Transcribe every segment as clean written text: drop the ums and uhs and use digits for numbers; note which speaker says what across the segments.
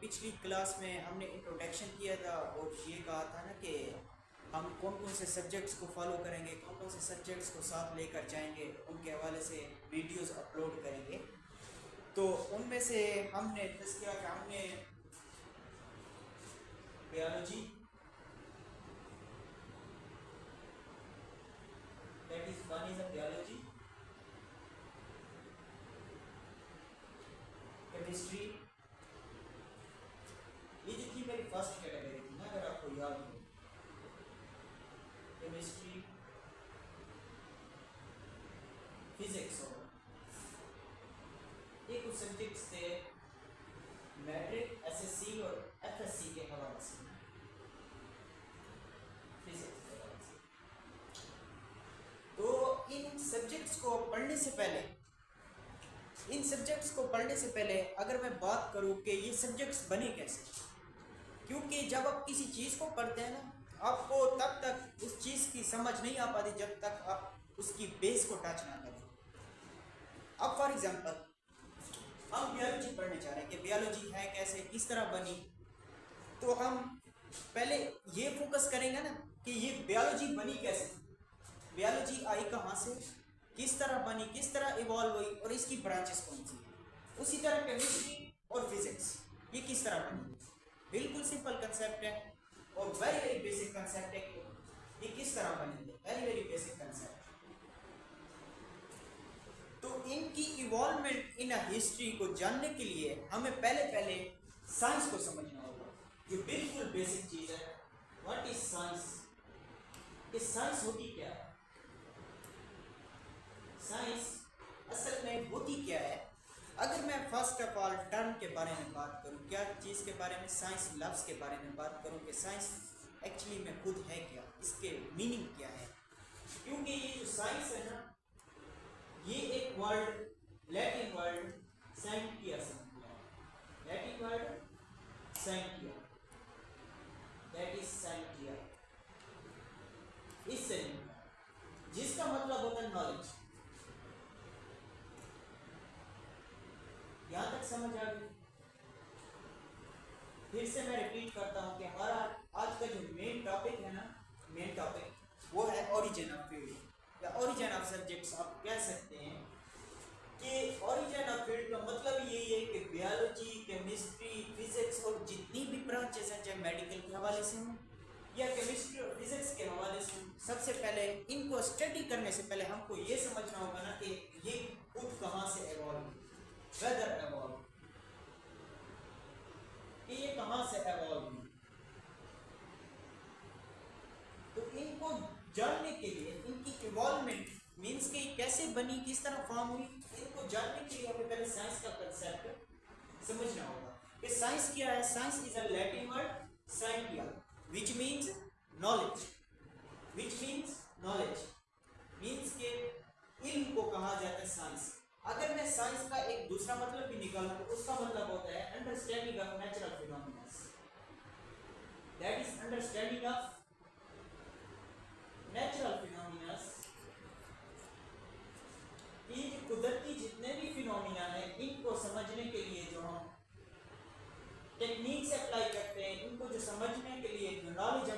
Speaker 1: पिछली क्लास में हमने इंट्रोडक्शन किया था और ये कहा था ना कि हम कौन कौन से सब्जेक्ट्स को फॉलो करेंगे, कौन कौन से सब्जेक्ट्स को साथ लेकर जाएंगे, उनके हवाले से वीडियोस अपलोड करेंगे। तो उनमें से हमने तज़किरा किया, हमने biology, that is one is a biology, chemistry, ये जो थी मेरी फर्स्ट कैटेगरी थी ना, अगर आपको याद हो, केमिस्ट्री, फिजिक्स और ये कुछ सब्जेक्ट्स थे मैट्रिक, एसएससी और एफएससी के हवाले से, फिजिक्स के हवाले से। तो इन सब्जेक्ट्स को पढ़ने से पहले अगर मैं बात करूं कि ये सब्जेक्ट्स बने कैसे, क्योंकि जब आप किसी चीज़ को पढ़ते हैं ना, आपको तब तक उस चीज़ की समझ नहीं आ पाती जब तक आप उसकी बेस को टच ना करें। अब फॉर एग्जांपल हम बायोलॉजी पढ़ने चाह रहे हैं कि बायोलॉजी है कैसे, किस तरह बनी, तो हम पहले ये फोकस करेंगे ना कि ये बायोलॉजी बनी कैसे, बायोलॉजी आई कहाँ से, किस तरह बनी, किस तरह इवॉल्व हुई और इसकी ब्रांचेस कौन सी। उसी तरह केमिस्ट्री और फिजिक्स ये किस तरह बनी, बिल्कुल सिंपल कंसेप्ट है और वेरी वेरी बेसिक कंसेप्ट है कि ये किस तरह बनेंगे, वेरी वेरी बेसिक कंसेप्ट। तो इनकी इवॉल्वमेंट इन हिस्ट्री को जानने के लिए हमें पहले साइंस को समझना होगा। ये बिल्कुल बेसिक चीज है। What is science? ये साइंस होती क्या है? साइंस असल में होती क्या है? अगर मैं फर्स्ट ऑफ ऑल टर्म के बारे में बात करूं, क्या चीज़ के बारे में, साइंस लफ्ज़ के बारे में बात करूं कि साइंस एक्चुअली में खुद है क्या, इसके मीनिंग क्या है। क्योंकि ये जो साइंस है ना, ये एक वर्ड, लैटिन वर्ड साइंटिया से निकला है। Latin word scientia, that is scientia, इससे निकला है, जिसका मतलब होता है नॉलेज। यहां तक समझ आ गई? फिर से मैं रिपीट करता हूं कि हमारा आज का जो मेन टॉपिक है ना, मेन टॉपिक वो है ओरिजिन ऑफ फील्ड या ओरिजिन ऑफ सब्जेक्ट्स। आप कह सकते हैं कि ओरिजिन ऑफ फील्ड का मतलब यही है कि बायोलॉजी, केमिस्ट्री, फिजिक्स और जितनी भी ब्रांचेस हैं, चाहे मेडिकल के हवाले से हों या केमिस्ट्री और फिजिक्स के हवाले से, सबसे पहले इनको स्टडी करने से पहले हमको ये समझना होगा ना कि ये खुद कहाँ से एवॉल्व हुई, वेदर एवॉल्व, ये कहां से एवॉल्व हुई। तो इनको जानने के लिए, इनकी इवॉल्वमेंट मींस कि कैसे बनी, किस तरह फॉर्म हुई, इनको जानने के लिए हमें पहले साइंस का कंसेप्ट समझना होगा कि साइंस क्या है। Science is a Latin word scientia which means knowledge, which means knowledge, means के इल्म को कहा जाता है साइंस। अगर मैं साइंस का एक दूसरा मतलब भी निकालूं तो उसका मतलब होता है understanding of natural phenomena, that is understanding of natural phenomena. ये जो कुदरती जितने भी फिनोमेना है, इनको समझने के लिए जो हम टेक्निक्स अप्लाई करते हैं, इनको जो समझने के लिए जो नॉलेज हम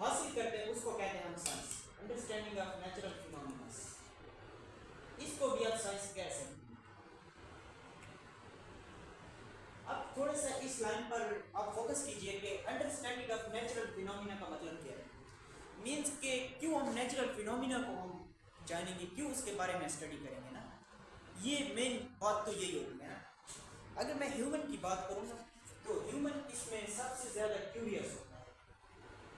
Speaker 1: हासिल करते हैं, उसको कहते हैं हम science, understanding of natural phenomena. इसको भी आप साइंस कह सकते हैं। अब थोड़ा सा इस लाइन पर आप फोकस कीजिए कि अंडरस्टैंडिंग ऑफ नेचुरल फिनोमेना का मतलब क्या है। मींस के क्यों हम नेचुरल फिनोमेना को हम जानेंगे, क्यों उसके बारे में स्टडी करेंगे ना, ये मेन बात तो यही होती है ना। अगर मैं ह्यूमन की बात करूँ ना, तो ह्यूमन इसमें सबसे ज़्यादा क्यूरियस होता है।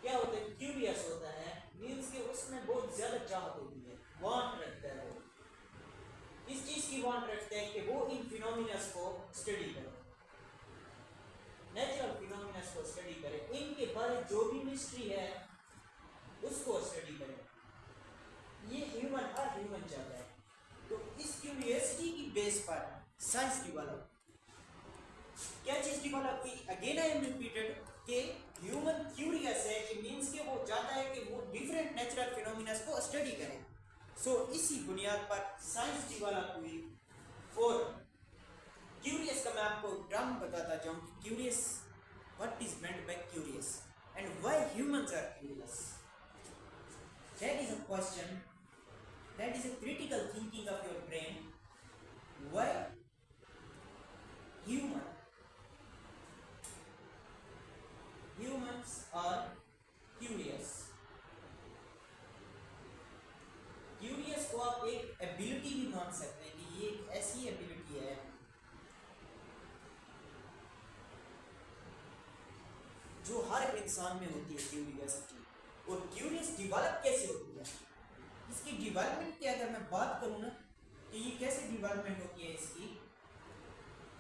Speaker 1: क्या होता है? क्यूरियस होता है, मींस के उसमें बहुत ज़्यादा चाहत होती है, वांट रखता है। वो इस चीज़ की वांट रखते हैं कि वो इन फिनोमिनस को स्टडी करे, नेचुरल फिनोमिनस को स्टडी करे, इनके बारे जो भी मिस्ट्री है उसको स्टडी करे। ये ह्यूमन हर ह्यूमन चाहता है। तो इस क्यूरियोसिटी की बेस पर साइंस डेवलप, क्या चीज डेवलप हुई? अगेन आई एम रिपीटेड कि ह्यूमन क्यूरियस है, कि मींस के वो चाहता है कि वो डिफरेंट नेचुरल फिनोमिनस को स्टडी करे। सो इसी बुनियाद पर साइंस डेवलप हुई। और क्यूरियस का मैं आपको टर्म बताता जाऊं कि curious, what is meant by curious and why humans are curious. That is a question, that is a critical thinking of your brain. Why human humans are curious। Curious को आप एक ability भी मान सकते हैं कि ये एक ऐसी एबिलिटी है जो हर इंसान में होती है, क्यूरियसिटी। और क्यूरियस डेवलप कैसे होती है, इसकी डेवलपमेंट की अगर मैं बात करूं ना कि ये कैसे डेवलपमेंट होती है इसकी,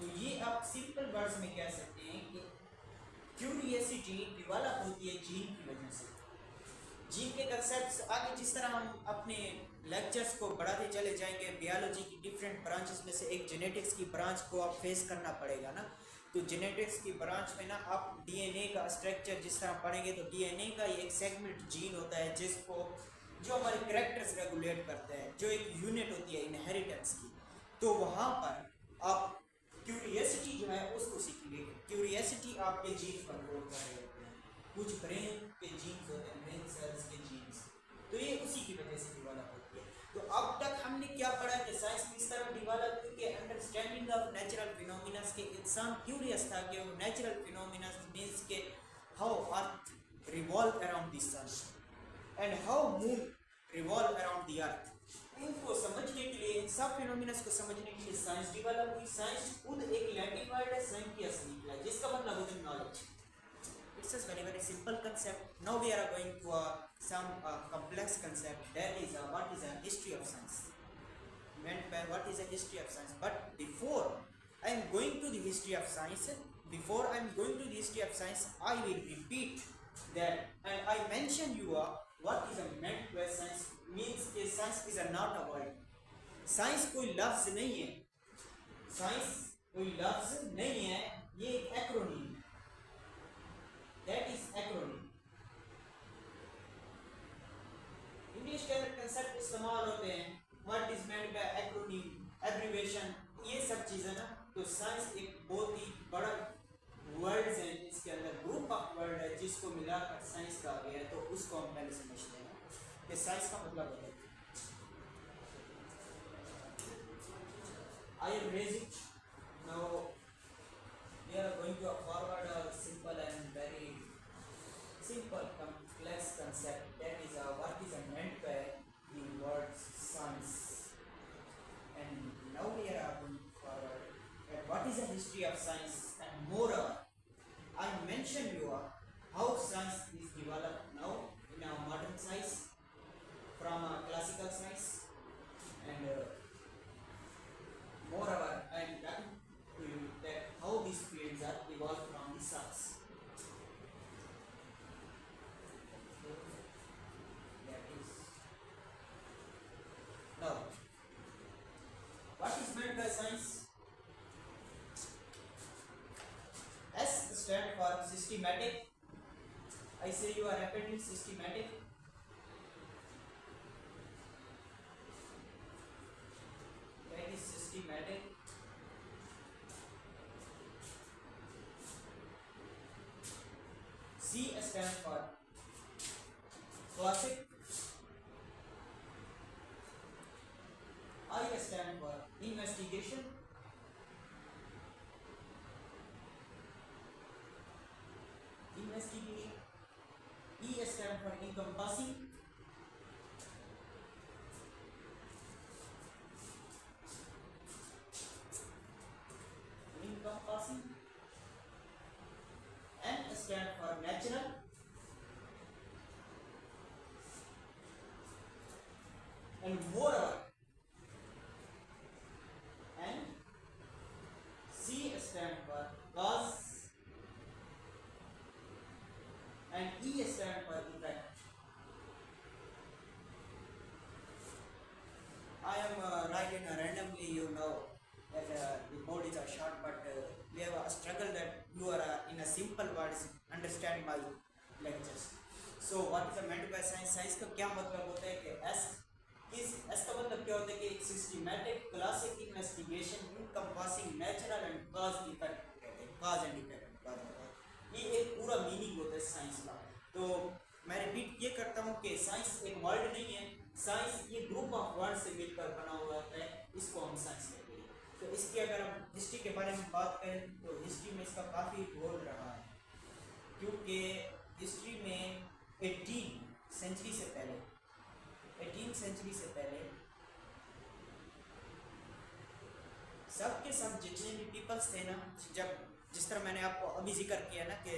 Speaker 1: तो ये आप सिंपल वर्ड्स में कह सकते हैं कि क्यूरियसिटी डेवलप होती है जीन की वजह से। जीन के कंसेप्ट्स आगे जिस तरह हम अपने लेक्चर्स को बढ़ाते चले जाएंगे, बायोलॉजी की डिफरेंट ब्रांचेस में से एक जेनेटिक्स की ब्रांच को आप फेस करना पड़ेगा ना। तो जेनेटिक्स की ब्रांच में ना आप डीएनए का स्ट्रक्चर जिस तरह पढ़ेंगे, तो डीएनए का एक सेगमेंट जीन होता है जिसको, जो हमारे कैरेक्टर्स रेगुलेट करते हैं, जो एक यूनिट होती है इनहेरिटेंस की। तो वहाँ पर आप क्यूरियसिटी जो है उसको सीखेंगे। क्यूरियसिटी आपके जीन पर रोल कर रहे होते हैं, कुछ ब्रेन के जीन्स होते हैं, ब्रेन सेल्स के जीन्स, तो ये उसी की वजह से डेवलप होती है। तो अब तक हमने क्या पढ़ा कि साइंस किस तरह डेवलप हुई, कि अंडरस्टैंडिंग ऑफ नेचुरल फिनोमिना के इंसान क्यूरियस था कि वो नेचुरल फिनोमिना मींस के how earth revolve around the sun and how moon revolve around the earth. इनको समझने के लिए, इन सब फिनोमिनस को समझने के लिए साइंस डेवलप हुई। साइंस खुद एक लैटिन वर्ड है साइंटियस निकला, जिसका मतलब होता है knowledge. It's a very simple concept. Now we are going to some complex concept, that is what is a history of science, meant by what is a history of science. But before I am going to the history of science, I will repeat that, and I mention you what is a meant by science, means कि science is a not a word। Science कोई लफ्ज नहीं है, science कोई लफ्ज नहीं है, ये एक एक्रोनिम है। That is acronym. इंग्लिश के अंदर कंसेप्ट इस्तेमाल होते हैं, what is meant bye acronym, abbreviation, ये सब चीजें ना। तो साइंस एक बहुत ही बड़ा वर्ड्स है, इसके अंदर ग्रुप ऑफ वर्ड है जिसको मिलाकर साइंस कहा गया है। तो उसको हम पहले समझते हैं कि साइंस का मतलब होता है। I am raising now. We are going to forward a simple and very simple complex concept, that is what is meant by the word science. And now we are going forward at what is the history of science, and moreover I mention you how science is developed now in our modern science from classical science, and moreover I am talking to you that how these fields are evolved from the science. That is, now what is meant by science? S stand for systematic. I say you are rapidly systematic. That is systematic. C stands for classic. I stand for investigation. Investigation. E stand for encompassing. Encompassing. N stand for natural. And moreover, and C stand for cause, and E stand for effect. I am writing randomly, you know that the board is short, but we have a struggle that you are in a simple words understand my lectures. So what is meant by science? Science का क्या मतलब होता है कि S किस इसका मतलब क्या होता है कि एक systematic classic investigation encompassing natural and cause effect कहते हैं, कॉज एंड इफेक्ट का होता है। ये एक पूरा मीनिंग होता है साइंस का। तो मैं रिपीट ये करता हूँ कि साइंस एक वर्ड नहीं है, साइंस ये ग्रुप ऑफ वर्ड से मिलकर बना हुआ है, इसको हम साइंस कहते हैं। तो इसकी अगर हम हिस्ट्री के बारे में बात करें तो हिस्ट्री में इसका काफ़ी रोल रहा है, क्योंकि हिस्ट्री में 18 सेंचुरी से पहले 18 सेंचुरी से पहले सब के सब जितने भी पीपल्स थे ना, जब जिस तरह मैंने आपको अभी जिक्र किया ना कि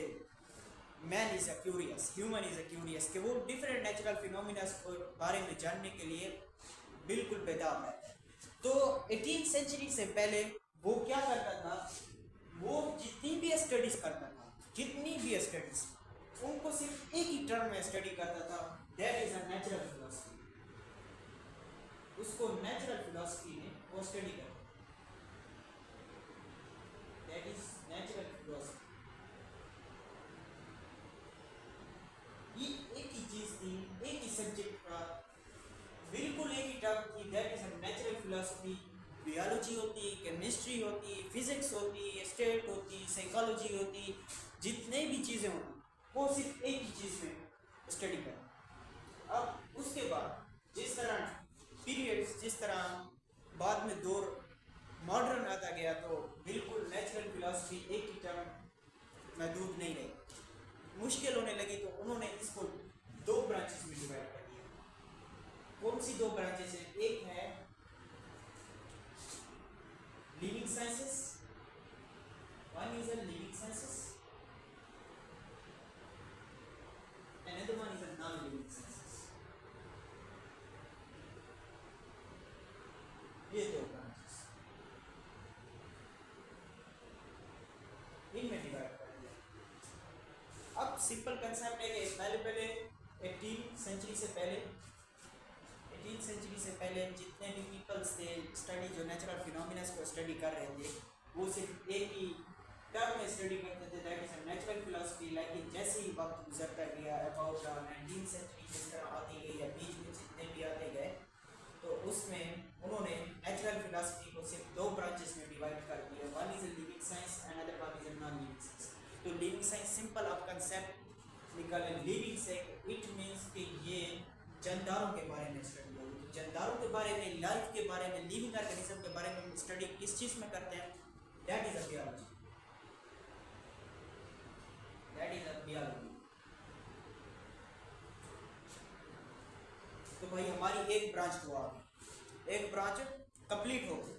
Speaker 1: man is a curious, human is a curious, कि वो डिफरेंट नेचुरल फिनोमिना के बारे में जानने के लिए बिल्कुल बेताब रहता है। तो 18 सेंचुरी से पहले वो क्या करता था, वो जितनी भी स्टडीज करता था, जितनी भी स्टडीज, उनको सिर्फ एक ही टर्म में स्टडी करता था, that is a natural philosophy. उसको नेचुरल फिलोसफी में वो स्टडी करता, दैट इज नेचुरल फिलोसफी। ये एक ही चीज थी, एक ही सब्जेक्ट का, बिल्कुल एक ही टर्म थी, that is a natural philosophy. Biology होती, केमिस्ट्री होती, फिजिक्स होती, स्टेट होती, साइकोलॉजी होती, जितने भी चीज़ें होती वो सिर्फ एक ही चीज़ में स्टडी करें। अब उसके बाद जिस तरह पीरियड्स, जिस तरह बाद में दौर मॉडर्न आता गया, तो बिल्कुल नेचुरल फिलोसफी एक ही टर्म महदूद नहीं रही, मुश्किल होने लगी, तो उन्होंने इसको दो ब्रांचेस में डिवाइड कर दिया। कौन सी दो ब्रांचेस है? एक है living sciences, one is a living sciences, another one is a non-living sciences। ये दो ब्रांचेस इनमें डिवाइड कर दिया। अब सिंपल कंसेप्ट है कि पहले 18 सेंचुरी से पहले 18 सेंचुरी से पहले जितने भी पीपल्स थे स्टडी, जो नेचुरल फिनोमिना को स्टडी कर रहे थे, वो सिर्फ एक ही टर्म में स्टडी करते थे, that is a natural philosophy. लेकिन जैसे ही वक्त गुजरता गया, अबाउट 19th सेंचुरी जिस तरह आती गई या बीच में जितने भी आते गए, तो उसमें उन्होंने नेचुरल फिलोसफी को सिर्फ दो ब्रांचेस में डिवाइड कर दिया, one is a living science and other one is a non living science. तो लिविंग साइंस सिंपल आप कंसेप्ट निकालें, लिविंग से इट मीन्स कि ये जानदारों के बारे में स्टडी होगी। तो जानदारों के बारे में, लाइफ के बारे में, लिविंग ऑर्गेनिज्म के बारे में स्टडी किस चीज़ में करते हैं? That is a biology, that is a biology. तो भाई हमारी एक ब्रांच तो आ गई, एक ब्रांच कंप्लीट हो गई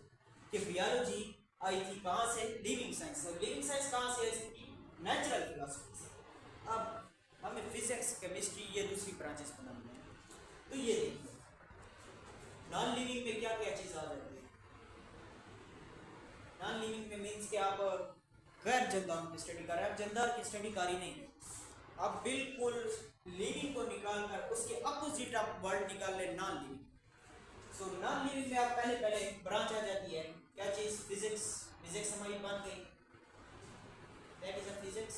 Speaker 1: कि बियोलॉजी आई थी कहाँ से? Living science. और लिविंग साइंस कहाँ से आई थी? नेचुरल फिलोसफी से। अब हमें फिजिक्स, केमिस्ट्री, ये दूसरी ब्रांचेस बनानी है। तो ये देखिए नॉन लिविंग में क्या क्या चीज़ आ जाती है। नॉन लिविंग में मीन्स कि आप गैर जंदार की स्टडी कर रहे हैं, आप जंदार की स्टडी कर ही नहीं है, आप बिल्कुल लिविंग को निकाल कर उसके अपोजिट आप वर्ड निकाल लें, non living. So non living में आप पहले ब्रांच आ जाती है, क्या चीज़? फिजिक्स। फिजिक्स हमारी बन गई, that is a physics.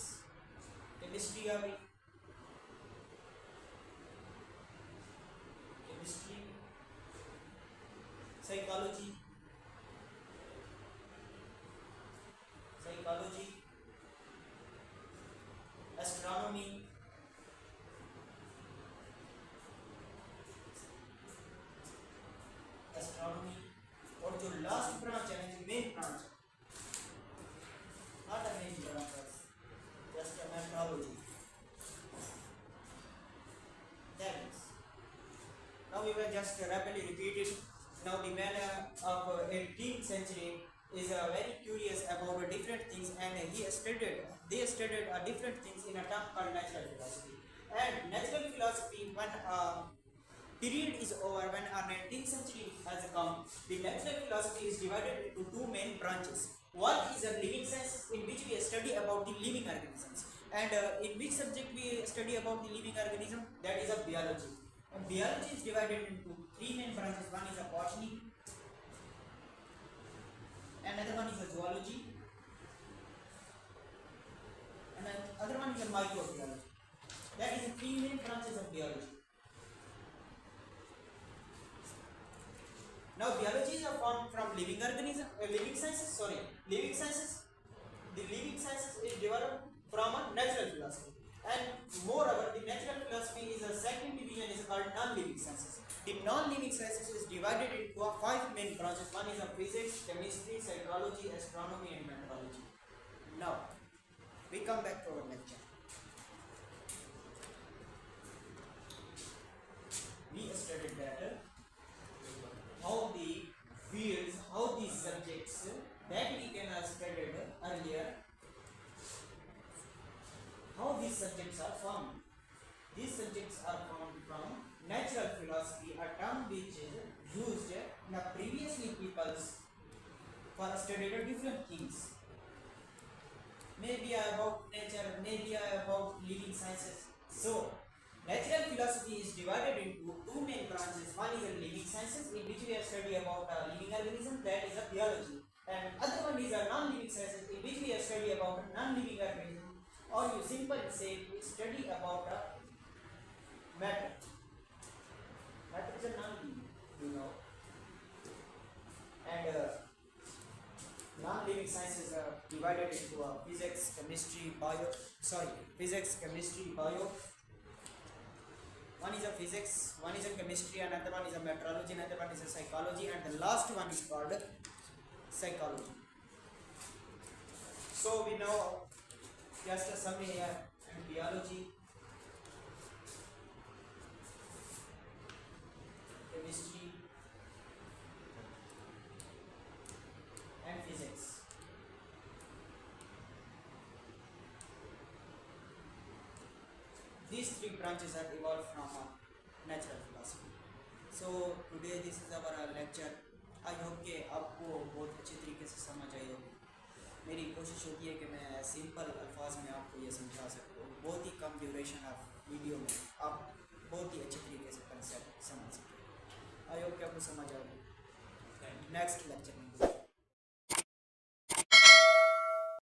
Speaker 1: Chemistry आ गई, chemistry. Psychology, psychology. Astronomy, astronomy. और जो लास्ट ब्रांच है, main branch, not a main branch, just a metrology. That is. Now we will just rapidly repeat it. Now the man of 18th century is very curious about different things, and they studied different things in a term called natural philosophy. And natural philosophy, when period is over, when our 19th century has come, the natural philosophy is divided into two main branches. One is a living science, in which we study about the living organisms. And in which subject we study about the living organism? That is a biology. And biology is divided into three main branches. One is a botany, another one is a zoology, and another one is a microbiology. That is the three main branches of biology. Now biology is formed from living organism, living sciences. Sorry, living sciences. The living sciences is developed from a natural philosophy, and moreover, the natural philosophy is a second division is called non-living sciences. The non-living sciences is divided into 5 main branches. One is a physics, chemistry, psychology, astronomy, and metallurgy. Now, we come back to our lecture. We studied that how the fields, how these subjects that we can studied earlier, how these subjects are formed. These subjects are formed from natural philosophy, a term which is used in the previously peoples for studying different things. Maybe about nature, maybe about living sciences. So, natural philosophy is divided into 2 main branches. One is a living sciences, in which we have studied about a living organism, that is a biology. And other one is a non-living sciences, in which we have studied about a non-living organism. Or you simply say we study about a matter. Matter is a non-living, you know. And non-living sciences are divided into physics, chemistry, bio. Physics, chemistry, bio. One is a physics, one is a chemistry, another one is a meteorology, another one is a psychology, and the last one is called psychology. So we know just a summary here, and biology, chemistry, and physics. These 3 branches are evolved from natural philosophy. So today this is our lecture. I hope कि आपको बहुत अच्छे तरीके से समझ आई होगी. मेरी कोशिश होती है कि मैं सिंपल अल्फाज में आपको ये समझा सकूँ. बहुत ही कम ड्यूरेशन ऑफ वीडियो में आप बहुत ही अच्छे तरीके से कंसेप्ट समझ सकें. आई होप कि आपको समझ आएगी. नेक्स्ट लेक्चर में